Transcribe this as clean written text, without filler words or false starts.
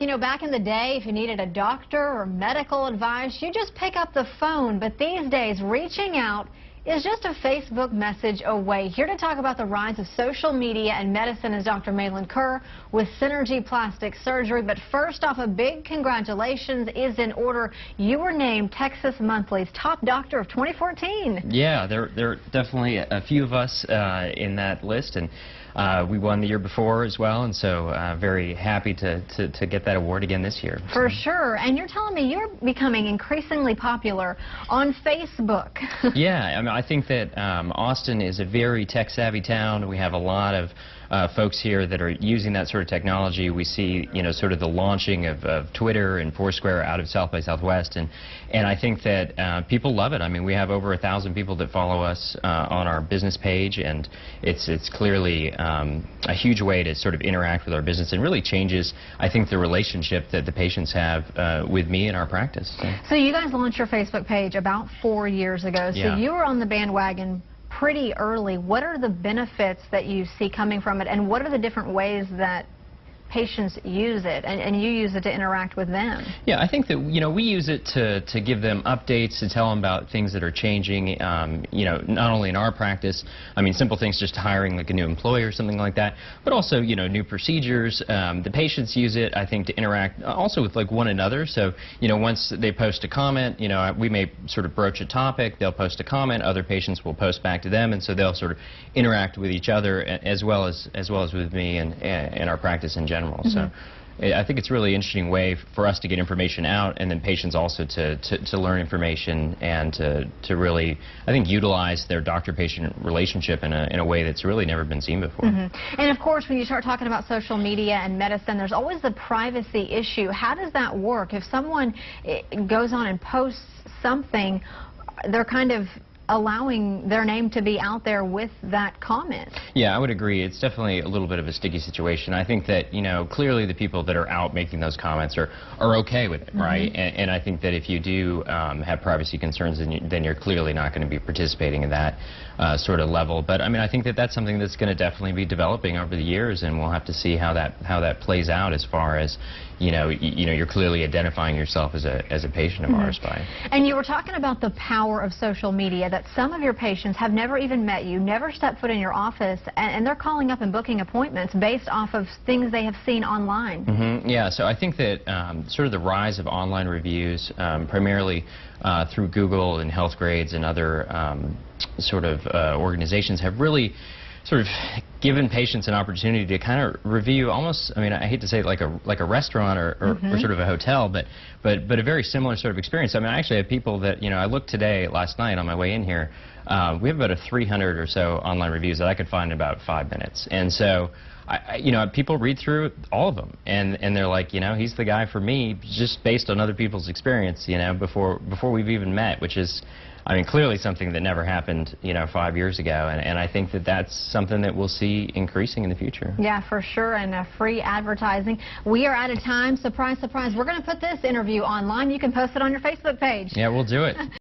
You know, back in the day, if you needed a doctor or medical advice, you just pick up the phone. But these days, reaching out is just a Facebook message away. Here to talk about the rise of social media and medicine is Dr. Malin Kerr with Synergy Plastic Surgery. But first off, a big congratulations is in order. You were named Texas Monthly's top doctor of 2014. Yeah, there are definitely a few of us in that list, and we won the year before as well, and so very happy to get that award again this year. For sure. And you're telling me you're becoming increasingly popular on Facebook. Yeah, I mean, I think that Austin is a very tech-savvy town. We have a lot of folks here that are using that sort of technology. We see, you know, sort of the launching of Twitter and Foursquare out of South by Southwest, and I think that people love it. I mean, we have over 1,000 people that follow us on our business page, and it's clearly a huge way to sort of interact with our business, and really changes, I think, the relationship that the patients have with me in our practice. So you guys launched your Facebook page about 4 years ago. So yeah. You were on the bandwagon pretty early. What are the benefits that you see coming from it, and what are the different ways that patients use it, and you use it to interact with them? Yeah, I think that, you know, we use it to give them updates, to tell them about things that are changing, you know, not only in our practice, I mean, simple things, just hiring like a new employee or something like that, but also, you know, new procedures. The patients use it, I think, to interact also with like one another. So, you know, once they post a comment, you know, we may sort of broach a topic, they'll post a comment, other patients will post back to them, and so they'll sort of interact with each other as well as with me and our practice in general. So I think it's a really interesting way for us to get information out, and then patients also to learn information and to really, I think, utilize their doctor-patient relationship in a way that's really never been seen before. And of course, when you start talking about social media and medicine, there's always the privacy issue. How does that work? If someone goes on and posts something, they're kind of allowing their name to be out there with that comment. Yeah, I would agree. It's definitely a little bit of a sticky situation. I think that, you know, clearly the people that are out making those comments are okay with it, right? And I think that if you do have privacy concerns, then you're clearly not going to be participating in that sort of level. But I mean, I think that that's something that's going to definitely be developing over the years, and we'll have to see how that plays out, as far as, you know, you're clearly identifying yourself as a patient of ours by. And you were talking about the power of social media, that some of your patients have never even met you, never stepped foot in your office, and they're calling up and booking appointments based off of things they have seen online. Yeah, so I think that sort of the rise of online reviews, primarily through Google and Healthgrades and other sort of organizations, have really sort of given patients an opportunity to kind of review almost, I mean, I hate to say it like a restaurant or sort of a hotel, but a very similar sort of experience. I mean, I actually have people that, you know, I looked last night on my way in here, we have about 300 or so online reviews that I could find in about 5 minutes. And so, you know, people read through all of them, and they're like, you know, he's the guy for me, just based on other people's experience, you know, before we've even met, which is, I mean, clearly something that never happened, you know, 5 years ago, and I think that that's something that we'll see increasing in the future. Yeah, for sure, and free advertising. We are out of time. Surprise, surprise. We're going to put this interview online. You can post it on your Facebook page. Yeah, we'll do it.